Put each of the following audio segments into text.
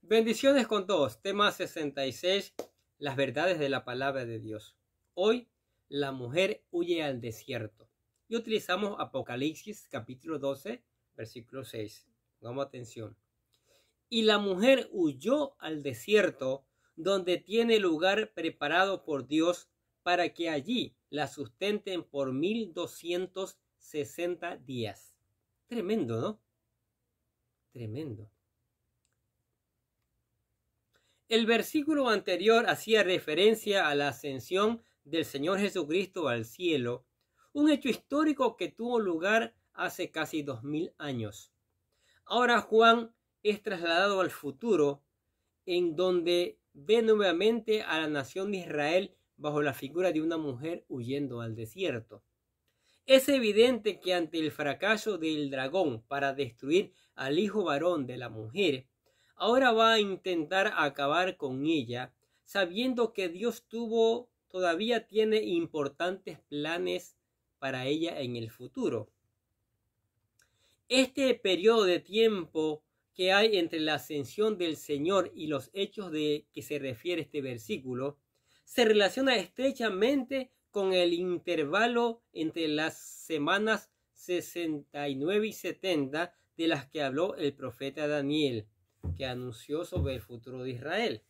Bendiciones con todos. Tema 66. Las verdades de la palabra de Dios. Hoy, la mujer huye al desierto. Y utilizamos Apocalipsis capítulo 12, versículo 6. Pongamos atención. Y la mujer huyó al desierto, donde tiene lugar preparado por Dios para que allí la sustenten por 1260 días. Tremendo, ¿no? Tremendo. El versículo anterior hacía referencia a la ascensión del Señor Jesucristo al cielo, un hecho histórico que tuvo lugar hace casi 2000 años. Ahora Juan es trasladado al futuro, en donde ve nuevamente a la nación de Israel bajo la figura de una mujer huyendo al desierto. Es evidente que ante el fracaso del dragón para destruir al hijo varón de la mujer, ahora va a intentar acabar con ella, sabiendo que Dios todavía tiene importantes planes para ella en el futuro. Este periodo de tiempo que hay entre la ascensión del Señor y los hechos de que se refiere este versículo se relaciona estrechamente con el intervalo entre las semanas 69 y 70 de las que habló el profeta Daniel, que anunció sobre el futuro de Israel.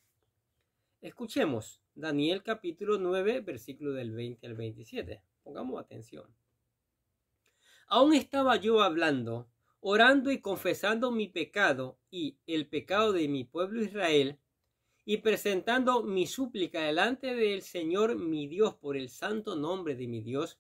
Escuchemos Daniel capítulo 9, versículo del 20 al 27. Pongamos atención. Aún estaba yo hablando, orando y confesando mi pecado y el pecado de mi pueblo Israel, y presentando mi súplica delante del Señor mi Dios por el santo nombre de mi Dios.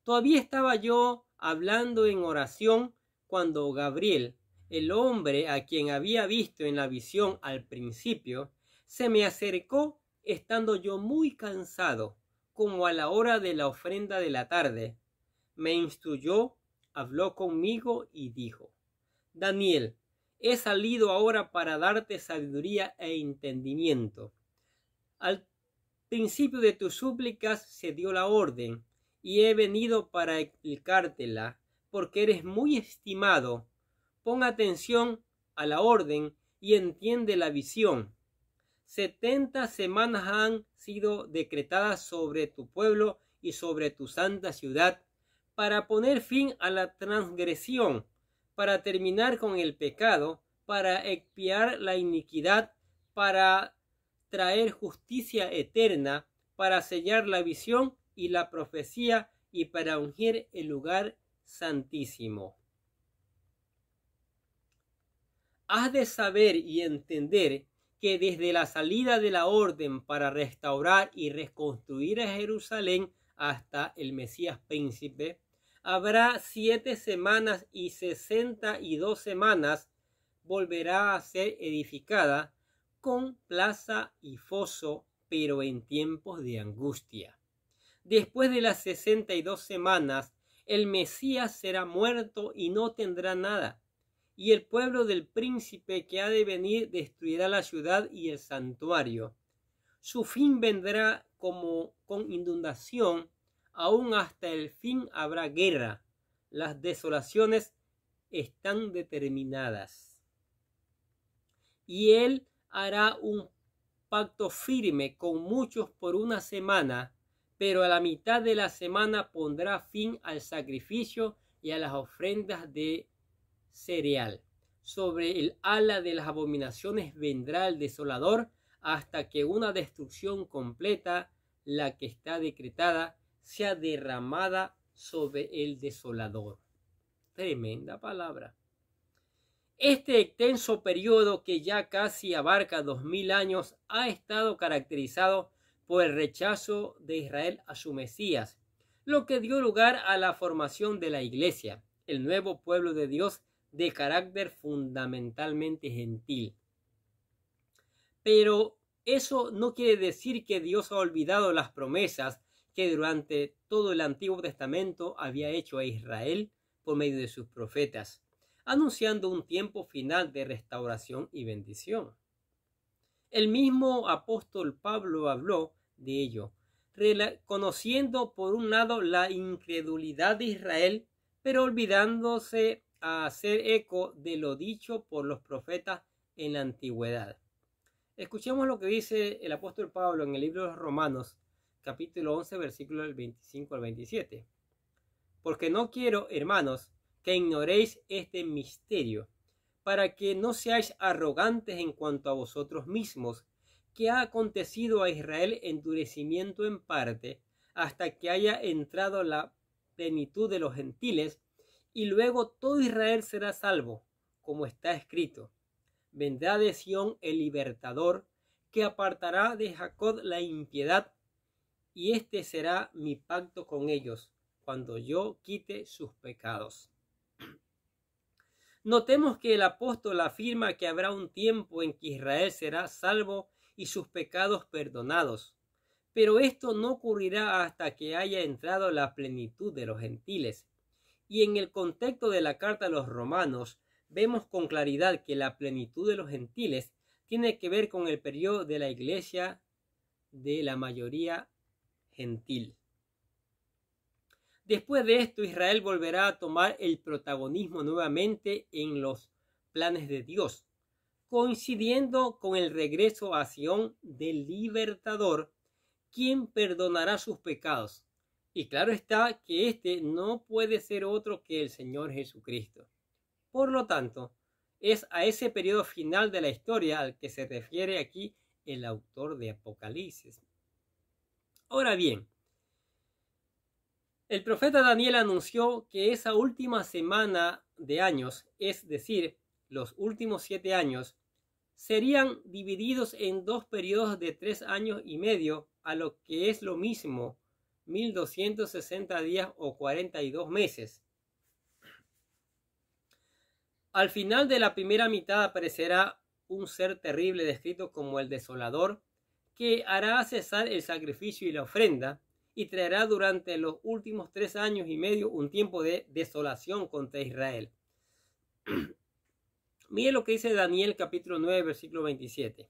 Todavía estaba yo hablando en oración cuando Gabriel, el hombre a quien había visto en la visión al principio, se me acercó estando yo muy cansado, como a la hora de la ofrenda de la tarde. Me instruyó, habló conmigo y dijo: Daniel, he salido ahora para darte sabiduría e entendimiento. Al principio de tus súplicas se dio la orden, y he venido para explicártela, porque eres muy estimado. Pon atención a la orden y entiende la visión. 70 semanas han sido decretadas sobre tu pueblo y sobre tu santa ciudad, para poner fin a la transgresión, para terminar con el pecado, para expiar la iniquidad, para traer justicia eterna, para sellar la visión y la profecía y para ungir el lugar santísimo. Has de saber y entender que desde la salida de la orden para restaurar y reconstruir a Jerusalén hasta el Mesías príncipe, habrá 7 semanas y 62 semanas volverá a ser edificada con plaza y foso, pero en tiempos de angustia. Después de las 62 semanas, el Mesías será muerto y no tendrá nada, y el pueblo del príncipe que ha de venir destruirá la ciudad y el santuario. Su fin vendrá como con inundación, aún hasta el fin habrá guerra. Las desolaciones están determinadas. Y él hará un pacto firme con muchos por una semana, pero a la mitad de la semana pondrá fin al sacrificio y a las ofrendas de cereal. Sobre el ala de las abominaciones vendrá el desolador, hasta que una destrucción completa, la que está decretada, sea derramada sobre el desolador. Tremenda palabra. Este extenso periodo, que ya casi abarca 2000 años, ha estado caracterizado por el rechazo de Israel a su Mesías, lo que dio lugar a la formación de la Iglesia, el nuevo pueblo de Dios de carácter fundamentalmente gentil. Pero eso no quiere decir que Dios ha olvidado las promesas que durante todo el Antiguo Testamento había hecho a Israel por medio de sus profetas, anunciando un tiempo final de restauración y bendición. El mismo apóstol Pablo habló de ello, reconociendo por un lado la incredulidad de Israel, pero olvidándose a hacer eco de lo dicho por los profetas en la antigüedad. Escuchemos lo que dice el apóstol Pablo en el libro de los Romanos, capítulo 11, versículos del 25 al 27. Porque no quiero, hermanos, que ignoréis este misterio, para que no seáis arrogantes en cuanto a vosotros mismos, que ha acontecido a Israel endurecimiento en parte, hasta que haya entrado la plenitud de los gentiles, y luego todo Israel será salvo, como está escrito. Vendrá de Sión el libertador, que apartará de Jacob la impiedad, y este será mi pacto con ellos, cuando yo quite sus pecados. Notemos que el apóstol afirma que habrá un tiempo en que Israel será salvo y sus pecados perdonados, pero esto no ocurrirá hasta que haya entrado la plenitud de los gentiles. Y en el contexto de la carta a los romanos, vemos con claridad que la plenitud de los gentiles tiene que ver con el periodo de la iglesia de la mayoría gentil. Después de esto, Israel volverá a tomar el protagonismo nuevamente en los planes de Dios, coincidiendo con el regreso a Sión del libertador, quien perdonará sus pecados. Y claro está que este no puede ser otro que el Señor Jesucristo. Por lo tanto, es a ese periodo final de la historia al que se refiere aquí el autor de Apocalipsis. Ahora bien, el profeta Daniel anunció que esa última semana de años, es decir, los últimos 7 años, serían divididos en 2 periodos de 3 años y medio, a lo que es lo mismo, 1260 días o 42 meses. Al final de la primera mitad aparecerá un ser terrible descrito como el desolador, que hará cesar el sacrificio y la ofrenda, y traerá durante los últimos 3 años y medio un tiempo de desolación contra Israel. Mire lo que dice Daniel capítulo 9, versículo 27.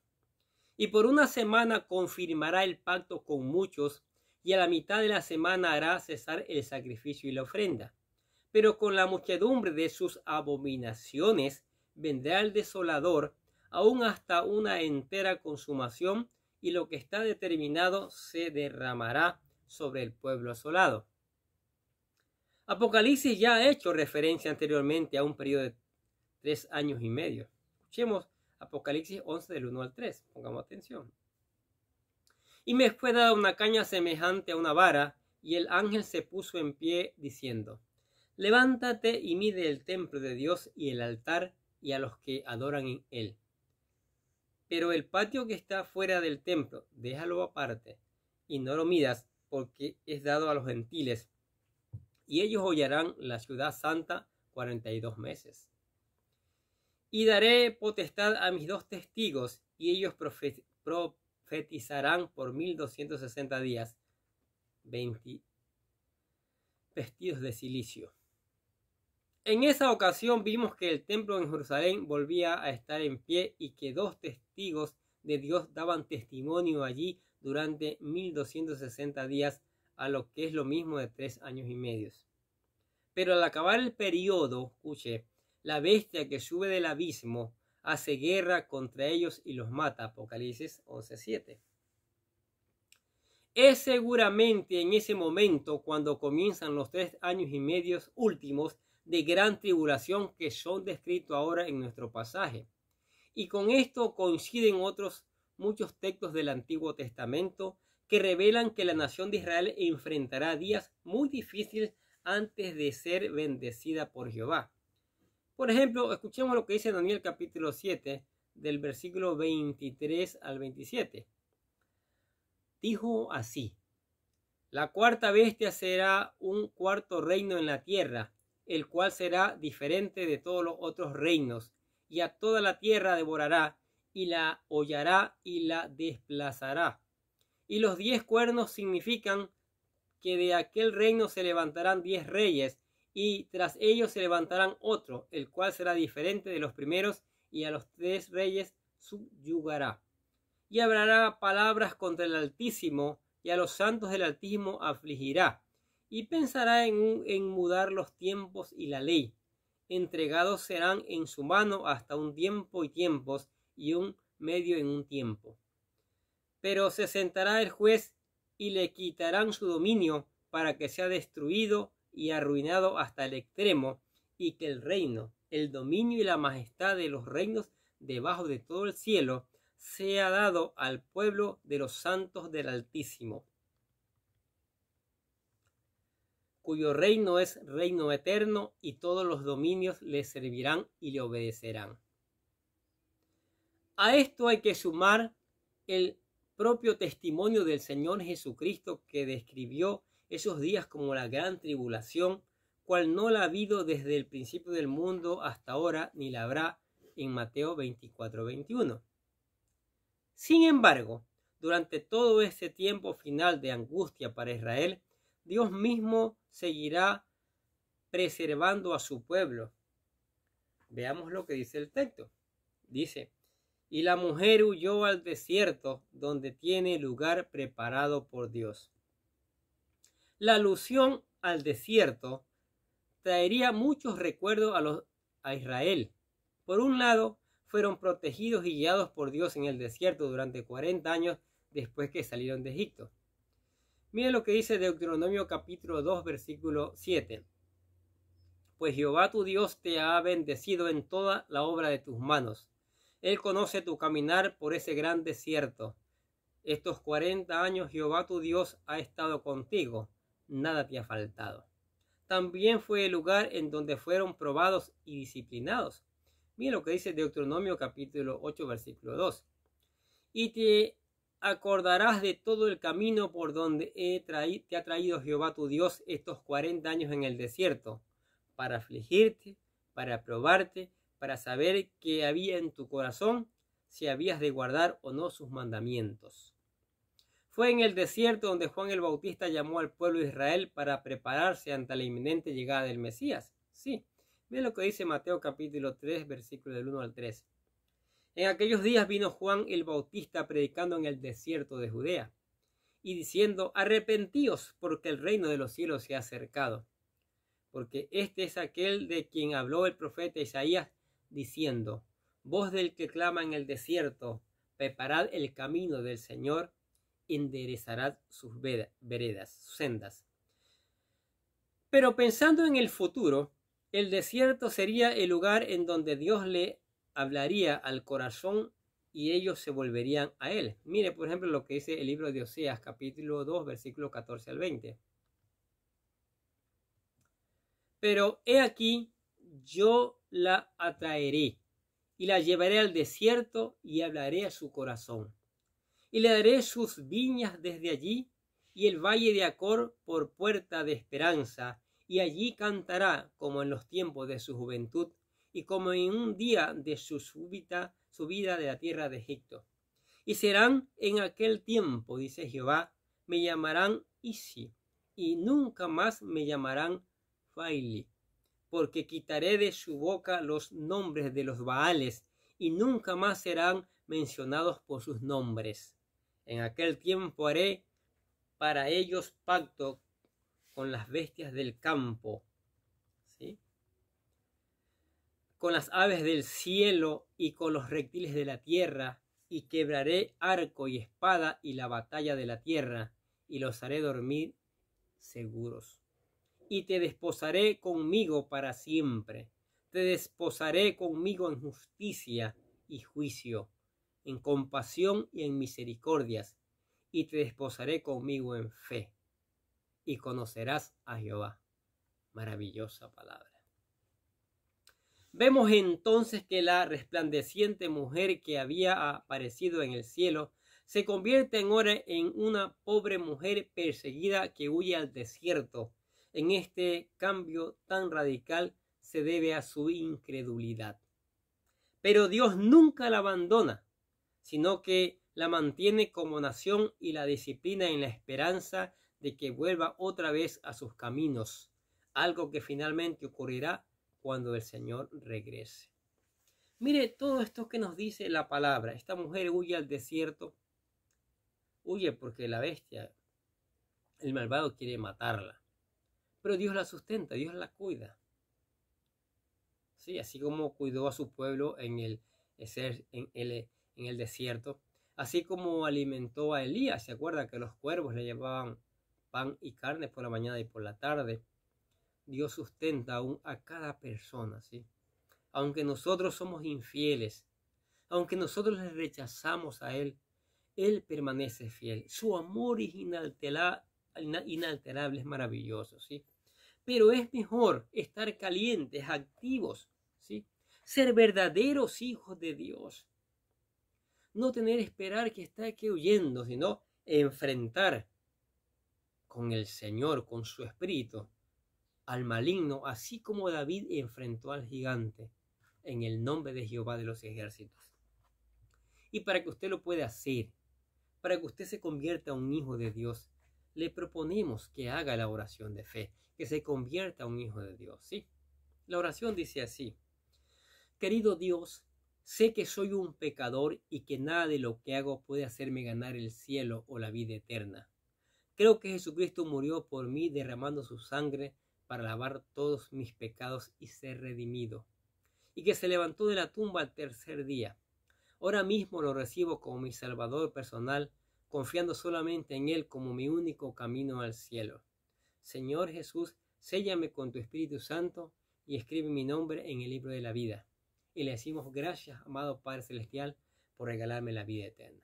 Y por una semana confirmará el pacto con muchos, y a la mitad de la semana hará cesar el sacrificio y la ofrenda. Pero con la muchedumbre de sus abominaciones vendrá el desolador, aún hasta una entera consumación, y lo que está determinado se derramará sobre el pueblo asolado. Apocalipsis ya ha hecho referencia anteriormente a un periodo de 3 años y medio. Escuchemos Apocalipsis 11 del 1 al 3. Pongamos atención. Y me fue dada una caña semejante a una vara, y el ángel se puso en pie diciendo: levántate y mide el templo de Dios y el altar y a los que adoran en él. Pero el patio que está fuera del templo, déjalo aparte y no lo midas, porque es dado a los gentiles, y ellos hollarán la ciudad santa 42 meses. Y daré potestad a mis 2 testigos, y ellos profetizarán por 1260 días, 20 vestidos de cilicio. En esa ocasión vimos que el templo en Jerusalén volvía a estar en pie y que 2 testigos de Dios daban testimonio allí durante 1260 días, a lo que es lo mismo de 3 años y medio. Pero al acabar el periodo, escuche, la bestia que sube del abismo hace guerra contra ellos y los mata. Apocalipsis 11:7. Es seguramente en ese momento cuando comienzan los 3 años y medio últimos de gran tribulación que son descritos ahora en nuestro pasaje. Y con esto coinciden otros muchos textos del Antiguo Testamento que revelan que la nación de Israel enfrentará días muy difíciles antes de ser bendecida por Jehová. Por ejemplo, escuchemos lo que dice Daniel capítulo 7, del versículo 23 al 27. Dijo así: la cuarta bestia será un cuarto reino en la tierra, el cual será diferente de todos los otros reinos, y a toda la tierra devorará, y la hollará y la desplazará. Y los 10 cuernos significan que de aquel reino se levantarán 10 reyes, y tras ellos se levantarán otro, el cual será diferente de los primeros, y a los 3 reyes subyugará. Y hablará palabras contra el Altísimo, y a los santos del Altísimo afligirá, y pensará en mudar los tiempos y la ley. Entregados serán en su mano hasta un tiempo y tiempos, y un medio en un tiempo. Pero se sentará el juez y le quitarán su dominio para que sea destruido y arruinado hasta el extremo, y que el reino, el dominio y la majestad de los reinos debajo de todo el cielo sea dado al pueblo de los santos del Altísimo, cuyo reino es reino eterno, y todos los dominios le servirán y le obedecerán. A esto hay que sumar el propio testimonio del Señor Jesucristo, que describió esos días como la gran tribulación, cual no la ha habido desde el principio del mundo hasta ahora, ni la habrá, en Mateo 24:21. Sin embargo, durante todo este tiempo final de angustia para Israel, Dios mismo seguirá preservando a su pueblo. Veamos lo que dice el texto. Dice: y la mujer huyó al desierto, donde tiene lugar preparado por Dios. La alusión al desierto traería muchos recuerdos a Israel. Por un lado, fueron protegidos y guiados por Dios en el desierto durante 40 años después que salieron de Egipto. Miren lo que dice Deuteronomio capítulo 2, versículo 7. Pues Jehová tu Dios te ha bendecido en toda la obra de tus manos. Él conoce tu caminar por ese gran desierto. Estos 40 años Jehová tu Dios ha estado contigo. Nada te ha faltado. También fue el lugar en donde fueron probados y disciplinados. Miren lo que dice Deuteronomio capítulo 8, versículo 2. Y te acordarás de todo el camino por donde te ha traído Jehová tu Dios estos 40 años en el desierto, para afligirte, para probarte, para saber qué había en tu corazón, si habías de guardar o no sus mandamientos. Fue en el desierto donde Juan el Bautista llamó al pueblo de Israel para prepararse ante la inminente llegada del Mesías. Sí, miren lo que dice Mateo capítulo 3, versículo del 1 al 3. En aquellos días vino Juan el Bautista predicando en el desierto de Judea y diciendo: arrepentíos, porque el reino de los cielos se ha acercado. Porque este es aquel de quien habló el profeta Isaías, diciendo: voz del que clama en el desierto, preparad el camino del Señor, enderezarad sus veredas, sus sendas. Pero pensando en el futuro, el desierto sería el lugar en donde Dios le hablaría al corazón y ellos se volverían a él. Mire, por ejemplo, lo que dice el libro de Oseas, capítulo 2, versículo 14 al 20. Pero he aquí, yo la atraeré y la llevaré al desierto y hablaré a su corazón. Y le daré sus viñas desde allí y el valle de Acor por puerta de esperanza, y allí cantará como en los tiempos de su juventud y como en un día de su subida de la tierra de Egipto. Y serán en aquel tiempo, dice Jehová, me llamarán Isi, y nunca más me llamarán Faili, porque quitaré de su boca los nombres de los Baales, y nunca más serán mencionados por sus nombres. En aquel tiempo haré para ellos pacto con las bestias del campo, ¿sí?, con las aves del cielo y con los reptiles de la tierra, y quebraré arco y espada y la batalla de la tierra, y los haré dormir seguros. Y te desposaré conmigo para siempre. Te desposaré conmigo en justicia y juicio, en compasión y en misericordias, y te desposaré conmigo en fe, y conocerás a Jehová. Maravillosa palabra. Vemos entonces que la resplandeciente mujer que había aparecido en el cielo se convierte ahora en una pobre mujer perseguida que huye al desierto. En este cambio tan radical se debe a su incredulidad. Pero Dios nunca la abandona, sino que la mantiene como nación y la disciplina en la esperanza de que vuelva otra vez a sus caminos, algo que finalmente ocurrirá cuando el Señor regrese. Mire todo esto que nos dice la palabra. Esta mujer huye al desierto, huye porque la bestia, el malvado, quiere matarla. Pero Dios la sustenta, Dios la cuida. Sí, así como cuidó a su pueblo en en el desierto, así como alimentó a Elías. ¿Se acuerda que los cuervos le llevaban pan y carne por la mañana y por la tarde? Dios sustenta aún a cada persona, ¿sí? Aunque nosotros somos infieles, aunque nosotros le rechazamos a Él, Él permanece fiel. Su amor es inalterable, es maravilloso, ¿sí? Pero es mejor estar calientes, activos, ¿sí? Ser verdaderos hijos de Dios. No tener esperar que está aquí huyendo, sino enfrentar con el Señor, con su espíritu, al maligno, así como David enfrentó al gigante en el nombre de Jehová de los ejércitos. Y para que usted lo pueda hacer, para que usted se convierta en un hijo de Dios, le proponemos que haga la oración de fe, que se convierta en un hijo de Dios, ¿sí? La oración dice así: querido Dios, sé que soy un pecador y que nada de lo que hago puede hacerme ganar el cielo o la vida eterna. Creo que Jesucristo murió por mí derramando su sangre para lavar todos mis pecados y ser redimido, y que se levantó de la tumba al tercer día. Ahora mismo lo recibo como mi Salvador personal, confiando solamente en Él como mi único camino al cielo. Señor Jesús, séllame con tu Espíritu Santo y escribe mi nombre en el libro de la vida. Y le decimos gracias, amado Padre Celestial, por regalarme la vida eterna.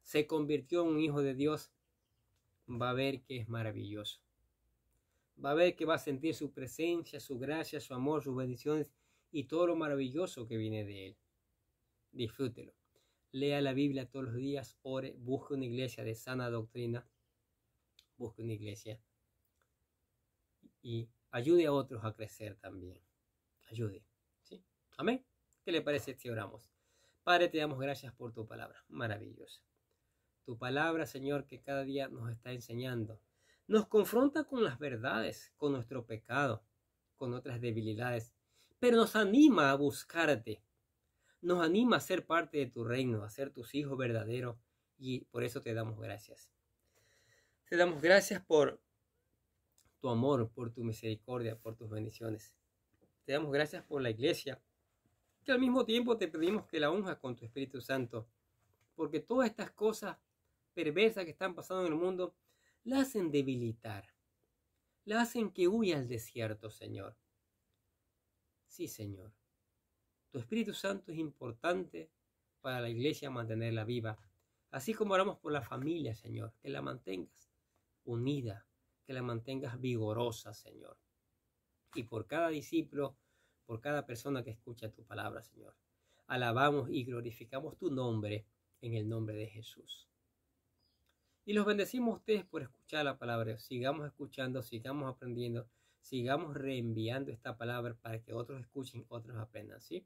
Se convirtió en un hijo de Dios, va a ver que es maravilloso. Va a ver que va a sentir su presencia, su gracia, su amor, sus bendiciones y todo lo maravilloso que viene de Él. Disfrútelo. Lea la Biblia todos los días, ore, busque una iglesia de sana doctrina, busque una iglesia y ayude a otros a crecer también. Ayude. ¿Sí? Amén. ¿Qué le parece si oramos? Padre, te damos gracias por tu palabra maravillosa. Tu palabra, Señor, que cada día nos está enseñando, nos confronta con las verdades, con nuestro pecado, con otras debilidades, pero nos anima a buscarte. Nos anima a ser parte de tu reino, a ser tus hijos verdaderos, y por eso te damos gracias. Te damos gracias por tu amor, por tu misericordia, por tus bendiciones. Te damos gracias por la iglesia, que al mismo tiempo te pedimos que la unjas con tu Espíritu Santo, porque todas estas cosas perversas que están pasando en el mundo la hacen debilitar, la hacen que huya al desierto, Señor. Sí, Señor. Tu Espíritu Santo es importante para la iglesia mantenerla viva. Así como oramos por la familia, Señor, que la mantengas unida, que la mantengas vigorosa, Señor. Y por cada discípulo, por cada persona que escucha tu palabra, Señor. Alabamos y glorificamos tu nombre en el nombre de Jesús. Y los bendecimos a ustedes por escuchar la palabra. Sigamos escuchando, sigamos aprendiendo, sigamos reenviando esta palabra para que otros escuchen, otros aprendan, ¿sí?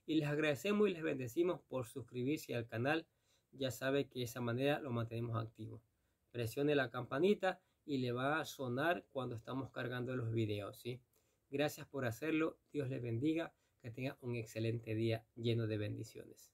Y les agradecemos y les bendecimos por suscribirse al canal. Ya sabe que de esa manera lo mantenemos activo. Presione la campanita y le va a sonar cuando estamos cargando los videos, ¿sí? Gracias por hacerlo. Dios les bendiga. Que tenga un excelente día lleno de bendiciones.